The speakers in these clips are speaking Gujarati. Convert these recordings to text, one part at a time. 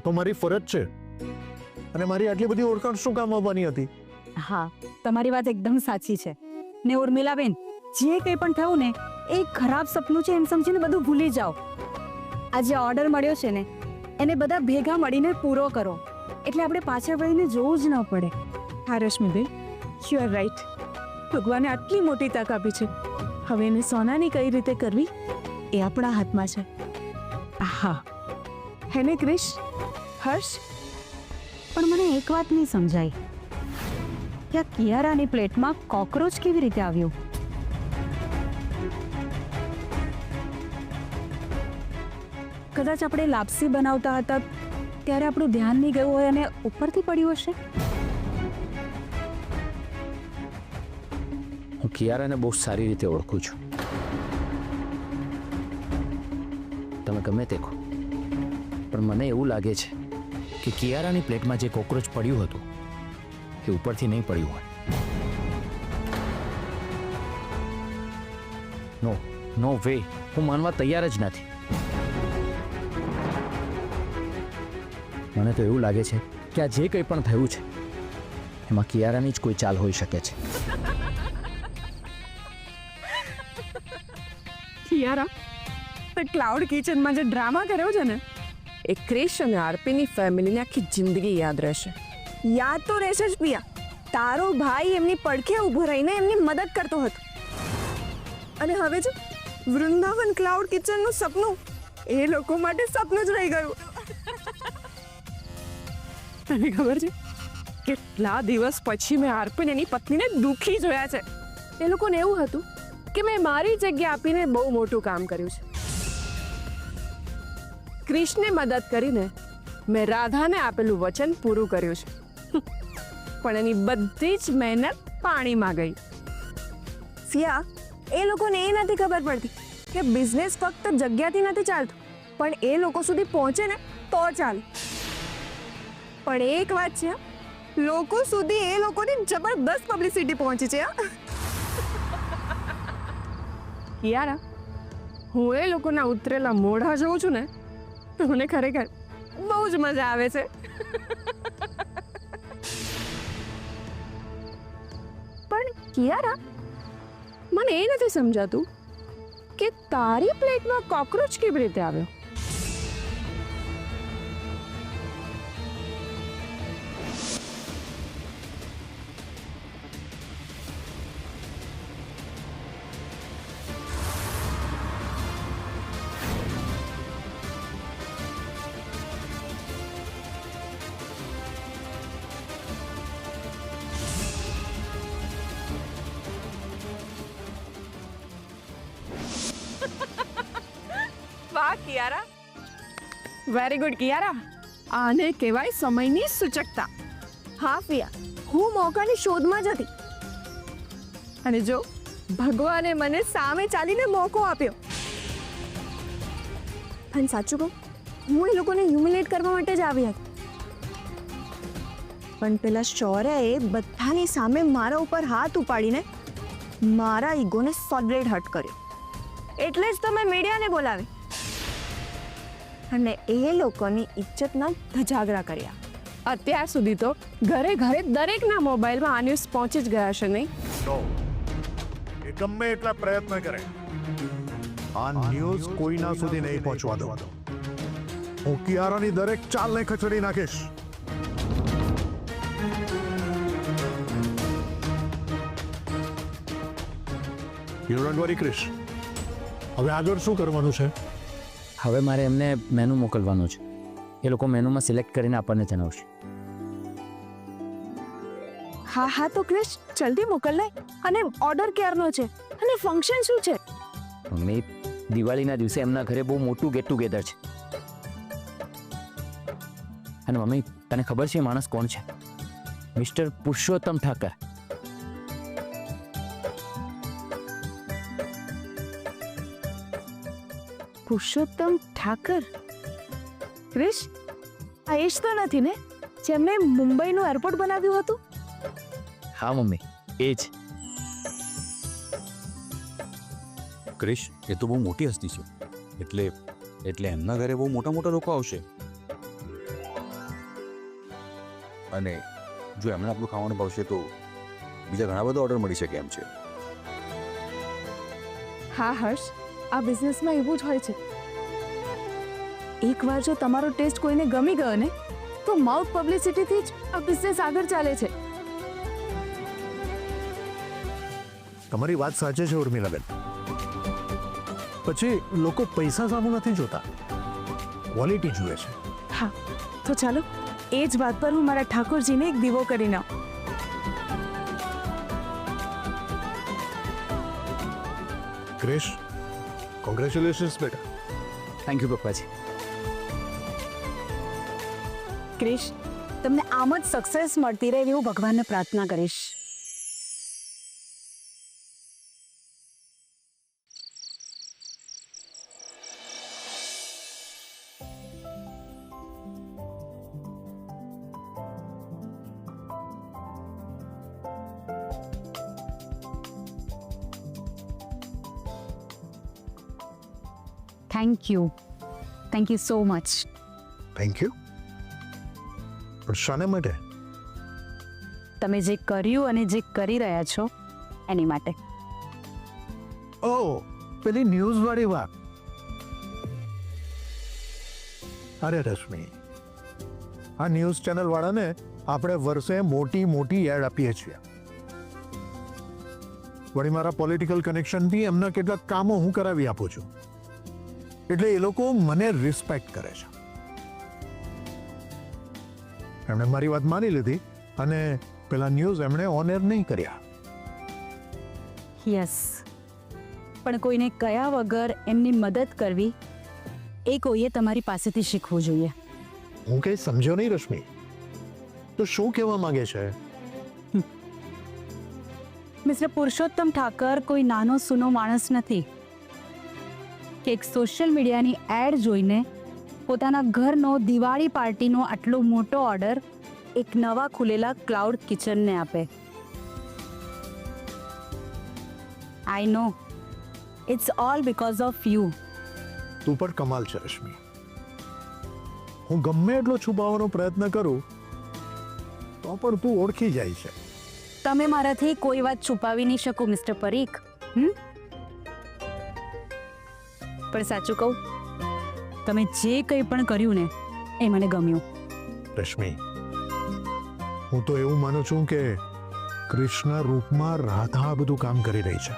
તો મારી ફરજ છે. અને મારી આટલી બધી ઓળખાણ શું કામ આવવાની હતી? હા, તમારી વાત એકદમ સાચી છે. ને ઉર્મિલાબેન, જે કંઈ પણ થયું ને એ ખરાબ સપનું છે એમ સમજીને બધું ભૂલી જાઓ. આ જે ઓર્ડર મળ્યો છે ને એને બધા ભેગા મળીને પૂરો કરો, એટલે આપણે પાછળ વળીને જોવું જ ન પડે. હા રશ્મિબેન, યુ આર રાઈટ. ભગવાને આટલી મોટી તક આપી છે, હવે એને સોનાની કઈ રીતે કરવી એ આપણા હાથમાં છે. હા, હેને ક્રિશ, હર્ષ? પણ મને એક વાત નહીં સમજાય કે આ કિયારાની પ્લેટમાં કોકરોચ કેવી રીતે આવ્યો? કદાચ આપણે લાપસી બનાવતા હતા ત્યારે આપણું ધ્યાન નહીં ગયું હોય અને ઉપરથી પડ્યું હશે. હું કિયારાને બહુ સારી રીતે ઓળખું છું. તમે ગમે તે કહો, પણ મને એવું લાગે છે કે કિયારાની પ્લેટમાં જે કોકરોચ પડ્યું હતું એ ઉપરથી નહીં પડ્યું હોય. નો નો વે, હું માનવા તૈયાર જ નથી. મને તો એવું લાગે છે કે આ જે કંઈ પણ થયું છે એમાં કિયારાની જ કોઈ ચાલ હોઈ શકે છે. કિયારા, તે ક્લાઉડ કિચનમાં જે ડ્રામા કર્યો છે ને એ ક્રિશ અને આરપીની ફેમિલીને આખી જિંદગી યાદ રહેશે. યાદ તો રહેશે જ પિયા. તારો ભાઈ એમની પડખે ઊભો રહીને એમની મદદ કરતો હતો, અને હવે જો વૃંદાવન ક્લાઉડ કિચનનું સપનું એ લોકો માટે સપનું જ રહી ગયું. તને ખબર છે કેટલા દિવસ પછી મેં આરપીને એની પત્નીને દુખી જોયા છે. એ લોકોને એવું હતું કે મેં મારી જગ્યા આપીને બહુ મોટું કામ કર્યું છે. ક્રિશને મદદ કરીને મેં રાધાને આપેલું વચન પૂરું કર્યું છે, પણ એની બધી જ મહેનત પાણીમાં ગઈ. ફિયા, એ લોકોને એ નથી ખબર પડતી કે બિઝનેસ ફક્ત જગ્યાથી નથી ચાલતું, પણ એ લોકો સુધી પહોંચે ને તો ચાલે. પણ એક વાત છે, લોકો સુધી એ લોકોની જબરદસ્ત પબ્લિસિટી પહોંચી છે. યાર, હું એ લોકોના ઉતરેલા મોઢા જોઉં છું ને તો મને ખરેખર બહુ જ મજા આવે છે. પણ કિયારા, મને એ નથી સમજાતું કે તારી પ્લેટમાં કોકરોચ કેવી રીતે આવ્યો? વાહ કિયારા, વેરી ગુડ કિયારા. આને કહેવાય સમયની સૂચકતા. હા ફિયા, હું મોકાની શોધમાં જ હતી, અને જો ભગવાને મને સામે ચાલીને મોકો આપ્યો. અને સાચું કહું, હું એ લોકોને હ્યુમિલેટ કરવા માટે જ આવી હતી, પણ પેલા શૌર્યએ બધાની સામે મારા ઉપર હાથ ઉપાડીને મારા ઈગોને સોલિડ હર્ટ કર્યો. એટલે જ તો મેં મીડિયાને બોલાવી અને એ લોકોની ઇજ્જતના ધજાગરા કર્યા. અત્યાર સુધી તો ઘરે ઘરે દરેકના મોબાઈલમાં આ ન્યૂઝ પહોંચી જ ગયા છે, નહીં? એ ગમે એટલા પ્રયત્ન કરે, આ ન્યૂઝ કોઈના સુધી નહીં પહોંચવા દો. હું કિયારાની દરેક ચાલને ખસેડી નાખીશ. You don't worry Krish. હવે આગળ શું કરવાનું છે? હવે મારે એમને મેનુ મોકલવાનું છે. એ લોકો મેનુમાં સિલેક્ટ કરીને આપણને જણાવશે. હા હા, તો ક્રિશ જલ્દી મોકલ ને. અને ઓર્ડર ક્યારનો છે અને ફંક્શન શું છે? મમ્મી, દિવાળીના દિવસે એમના ઘરે બહુ મોટું ગેટ ટુગેધર છે. અને મમ્મી, તને ખબર છે એ માણસ કોણ છે? મિસ્ટર પુરુષોત્તમ ઠાકર. પુરુષોત્તમ ઠાકર? ક્રિશ, આ એજ તો નથી ને જેમણે મુંબઈનું એરપોર્ટ બનાવ્યું હતું? હા મમ્મી, એ જ. ક્રિશ, એ તો બહુ મોટી હસ્તી છે, એટલે એમના ઘરે બહુ મોટા મોટા લોકો આવશે. અને જો એમને આપણું ખાવાનું ભાવશે તો બીજા ઘણા બધા ઓર્ડર મળી શકે એમ છે. હા હર્ષ, આ બિઝનેસમાં એવું જ હોય છે. એકવાર જો તમારો ટેસ્ટ કોઈને ગમી ગયો ને તો માઉથ પબ્લિસિટીથી જ આ બિઝનેસ આગળ ચાલે છે. તમારી વાત સાચી છે ઉર્મિલાબેન. પછી લોકો પૈસા સામું નથી જોતા, ક્વોલિટી જુએ છે. હા, તો ચાલો એ જ વાત પર હું મારા ઠાકોરજીને એક દીવો કરીને આવું. ક્રિશ, કોંગ્રેચ્યુલેશન્સ બેટા. થેન્ક યુ પપ્પાજી. ક્રિશ, તમને આમ જ સક્સેસ મળતી રહે એવું ભગવાનને પ્રાર્થના કરીશ. Thank you so much. Thank you. પણ શાને માટે? તમે જે કર્યું અને જે કરી રહ્યા છો એની માટે. ઓ, પેલી ન્યૂઝ વાળી વાત. અરે રશ્મિ, આ ન્યૂઝ ચેનલ વાળાને આપણે વર્ષે મોટી મોટી એડ આપીએ છીએ. વળી મારા પોલિટિકલ કનેક્શનથી એમના કેટલાક કામો હું કરાવી આપું છું, એટલે એ લોકો મને રિસ્પેક્ટ કરે છે. એમણે મારી વાત માની લીધી અને પેલા ન્યૂઝ એમણે ઓન એર નહીં કર્યા. યસ, પણ કોઈને કયા વગર એમની મદદ કરવી એ કોઈએ તમારી પાસેથી શીખવું જોઈએ. હું કઈ સમજ્યો નહીં રશ્મિ, તો શું કહેવા માંગે છે? મિસ્ટર પુરુષોત્તમ ઠાકર કોઈ નાનો સૂનો માણસ નથી કે એક સોશિયલ મીડિયાની એડ જોઈને પોતાના ઘરનો દિવાળી પાર્ટીનો આટલો મોટો ઓર્ડર એક નવા ખુલેલા ક્લાઉડ કિચનને આપે. I know it's all because of you. તું પણ કમાલ છે રશ્મિ. હું ગમે એટલો છુપાવવાનો પ્રયત્ન કરું તો પણ તું ઓળખી જાય છે. તમે મારાથી કોઈ વાત છુપાવી નહીં શકો મિસ્ટર પરીખ. પણ સાચું કહું, તમે જે કંઈ પણ કર્યું ને એ મને ગમ્યું. રશ્મિ, હું તો એવું માનું છું કે કૃષ્ણ રૂપમાં રાધા આ બધું કામ કરી રહી છે,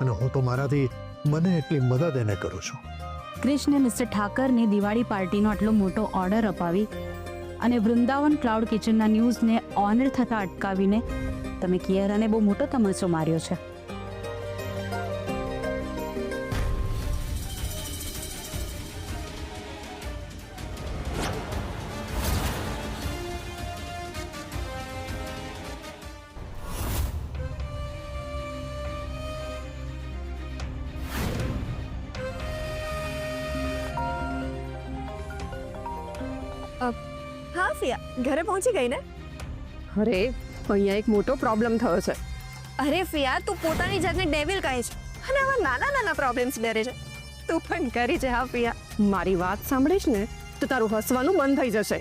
અને હું તો મારાથી મને એટલી મદદ એને કરું છું. કૃષ્ણે મિસ્ટર ઠાકરની દિવાળી પાર્ટીનો આટલો મોટો ઓર્ડર અપાવી અને વૃંદાવન ક્લાઉડ કિચનના ન્યૂઝને ઓનર થતા અટકાવીને તમે કિયારાને બહુ મોટો તમાચો માર્યો છે. હા ફિયા, ઘરે પહોંચી ગઈ ને? અરે, અહીંયા એક મોટો પ્રોબ્લેમ થયો છે. અરે ફિયા, તું પોતાની જાતને ડેવિલ કહે છે અને આવા નાના નાના પ્રોબ્લેમ્સ ડરે છે. તું પણ કરી છે. હા ફિયા, મારી વાત સાંભળીશ ને તો તારું હસવાનું બંધ થઈ જશે.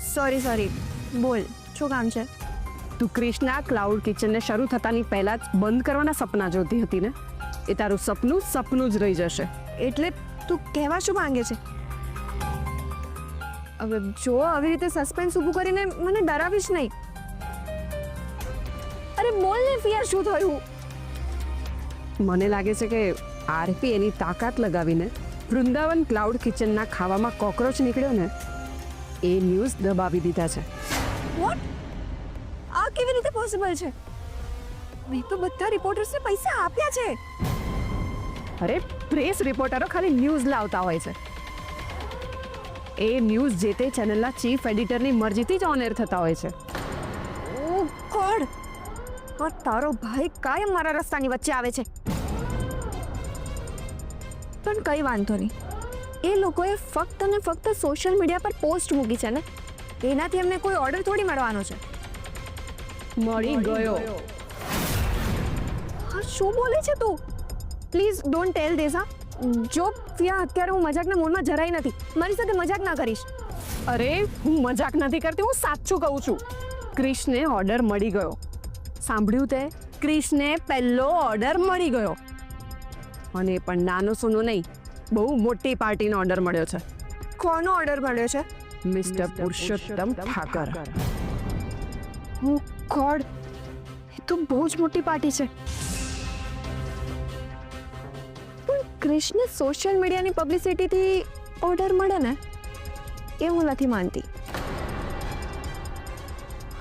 સોરી બોલ, શું કામ છે? તું ક્રિષ્ના ક્લાઉડ કિચનને શરૂ થતાની પહેલા જ બંધ કરવાના સપના જોતી હતી ને, એ તારું સપનું જ રહી જશે. એટલે તું કહેવા શું માંગે છે? હવે જો આવી રીતે સસ્પેન્સ ઊભું કરીને મને ડરાવીશ નહીં. અરે બોલ ને ફિયા, શું થયું? મને લાગે છે કે આરપી એની તાકાત લગાવીને વૃંદાવન ક્લાઉડ કિચનના ખાવામાં કોકરોચ નીકળ્યો ને એ ન્યૂઝ દબાવી દીધા છે. વોટ? આ કેવી રીતે પોસિબલ છે? મેં તો બધા રિપોર્ટર્સને પૈસા આપ્યા છે. અરે, પ્રેસ રિપોર્ટરો ખાલી ન્યૂઝ લાવતા હોય છે. એ ન્યૂઝ જે તે ચેનલના ચીફ એડિટરની મરજીથી જ ઓન એર થતા હોય છે. ઓ ગોડ! આ તારો ભાઈ કાયમ મારા રસ્તાની વચ્ચે આવે છે. પણ કઈ વાંધો નહીં, એ લોકોએ ફક્ત ને ફક્ત સોશિયલ મીડિયા પર પોસ્ટ મૂકી છે ને, એનાથી એમને કોઈ ઓર્ડર થોડી મળવાનો છે. મળી ગયો. હા, શું બોલે છે તું? Please don't tell this. હા, જો પ્રિયા અત્યારે હું મજાકના મૂડમાં જરાય નથી. મારી સાથે મજાક ના કરીશ. અરે હું મજાક નથી કરતી, હું સાચું કહું છું. ક્રિશને ઓર્ડર મળી ગયો. સાંભળ્યું તે? ક્રિશને પહેલો ઓર્ડર મળી ગયો. અને એ પણ નાનો સોનો નહીં, બહુ મોટી પાર્ટીનો ઓર્ડર મળ્યો છે. કોનો ઓર્ડર મળ્યો છે? મિસ્ટર પુરુષોત્તમ ઠાકર. ઓ ગોડ, એ તો બહુ જ મોટી પાર્ટી છે. પણ ક્રિશને સોશિયલ મીડિયાની પબ્લિસિટીથી ઓર્ડર મળે ને, એ હું નથી માનતી.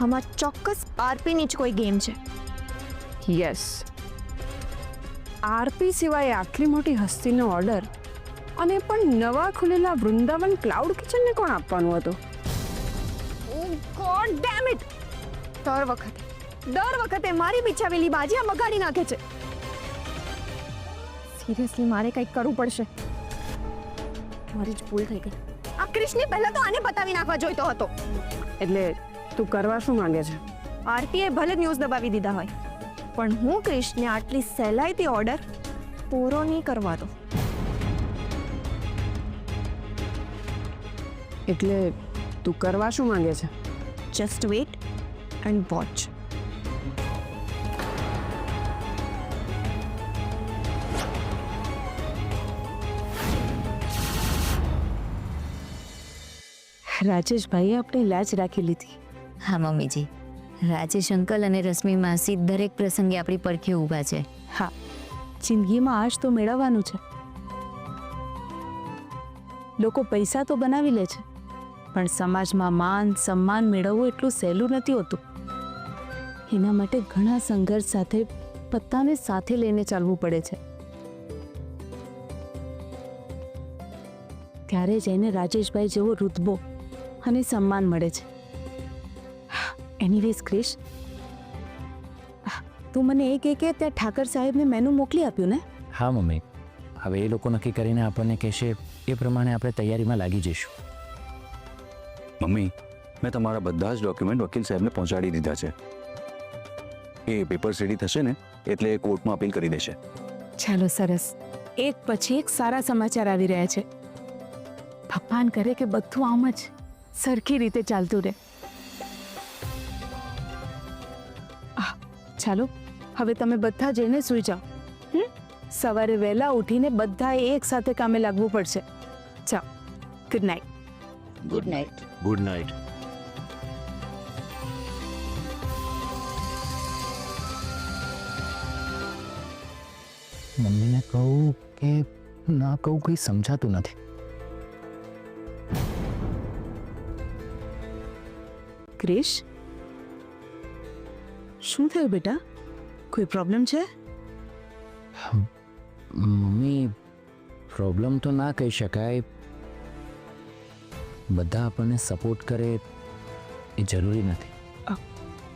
આમાં ચોક્કસ આરપીની જ કોઈ ગેમ છે. યસ, આરપી સિવાય આટલી મોટી હસ્તીનો ઓર્ડર, અને પણ નવા ખુલેલા વૃંદાવન ક્લાઉડ કિચનને કોણ આપવાનું હતું? ઓ ગોડ ડેમ ઇટ! દર વખતે મારી બિછાવેલી બાજી આ બગાડી નાખે છે. સિરિયસલી મારે કંઈક કરવું પડશે. મારી જ ભૂલ થઈ ગઈ. આ ક્રિશને પહેલા તો આને બતાવી નાખવા જોઈતો હતો. એટલે તું કરવા શું માંગે છે? આરપીએ ભલે ન્યૂઝ દબાવી દીધા હોય, પણ હું ક્રિશને આટલી સહેલાઈથી ઓર્ડર પૂરો નહીં કરવા દો. એટલે તું કરવા શું માંગે છે? Just wait and watch. રાજેશભાઈએ આપણી લાજ રાખી લીધી. હા મમ્મીજી, રાજેશ અંકલ અને રશ્મિ માસી દરેક પ્રસંગે આપણી પડખે ઊભા છે. હા, જિંદગીમાં આજ તો મેળવવાનું છે. લોકો પૈસા તો બનાવી લે છે, પણ સમાજમાં માન સન્માન મેળવવું એટલું સહેલું નથી હોતું. એના માટે ઘણા સંઘર્ષ સાથે પત્તાને સાથે લઈને ચાલવું પડે છે. ત્યારે જઈને રાજેશભાઈ જેવો રુતબો અને સન્માન મળે છે. એનીવેઝ ક્રિશ, તું મને એ કહે કે ત્યાં ઠાકર સાહેબને મેનુ મોકલી આપ્યું ને? હા મમ્મી, હવે એ લોકો નક્કી કરીને આપણને કહેશે એ પ્રમાણે આપણે તૈયારીમાં લાગી જઈશું. મમ્મી, મેં તમારા બધા જ ડોક્યુમેન્ટ વકીલ સાહેબને પહોંચાડી દીધા છે. એ પેપર રેડી થશે ને એટલે એ કોર્ટમાં અપીલ કરી દેશે. ચાલો, સરસ. એક પછી એક સારા સમાચાર આવી રહ્યા છે. ભગવાન કરે કે બધું આમ જ સરખી રીતે ચાલતું રહે. ચાલો, હવે તમે બધા જઈને સૂઈ જાઓ. સવારે વહેલા ઉઠીને બધાએ એક સાથે કામે લાગવું પડશે. ચાલો, good night. Good night. Good night. મમ્મીને કહું કે ના કહું કંઈ સમજાતું નથી. ક્રિશ, શું થયું બેટા? કોઈ પ્રોબ્લેમ છે? મમ્મી, પ્રોબ્લેમ તો ના કહી શકાય. બધા આપણને સપોર્ટ કરે એ જરૂરી નથી.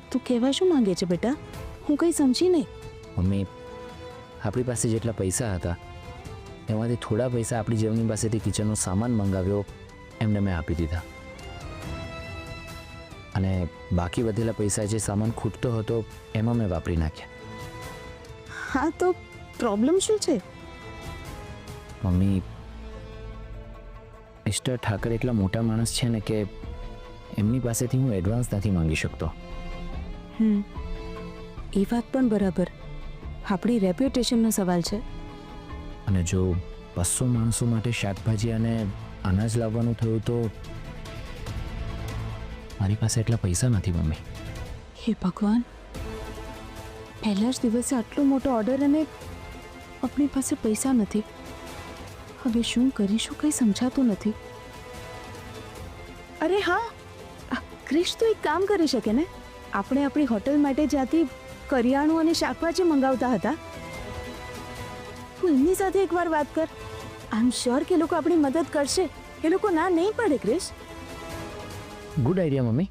તું કહેવા શું માંગે છે બેટા? હું કંઈ સમજી નહીં. મમ્મી, આપણી પાસે જેટલા પૈસા હતા એમાંથી થોડા પૈસા આપણી જેમની પાસેથી કિચનનો સામાન મંગાવ્યો એમને મેં આપી દીધા, અને બાકી વધેલા પૈસા જે સામાન ખૂટતો હતો એમાં મેં વાપરી નાખ્યા. હા, તો પ્રોબ્લેમ શું છે? મમ્મી, મિસ્ટર ઠાકર એટલા મોટા માણસ છે ને કે એમની પાસેથી હું એડવાન્સ નથી માંગી શકતો. એ વાત પણ બરાબર. આપણી રેપ્યુટેશનનો સવાલ છે. અને જો 200 માણસો માટે શાકભાજી અને અનાજ લાવવાનું થયું તો મારી પાસે એટલા પૈસા નથી મમ્મી. હે ભગવાન, પહેલા જ દિવસે આટલો મોટો ઓર્ડર અને આપણી પાસે પૈસા નથી. હવે શું કરીશું કંઈ સમજાતું નથી. અરે હા, ક્રિશ તો એક કામ કરી શકે ને. આપણે આપણી હોટલ માટે જ્યાંથી કરિયાણું અને શાકભાજી મંગાવતા હતા, તું એમની સાથે એકવાર વાત કર. આઈ એમ શ્યોર કે એ લોકો આપણી મદદ કરશે. એ લોકો ના નહીં પડે ક્રિશ. Good idea mummy.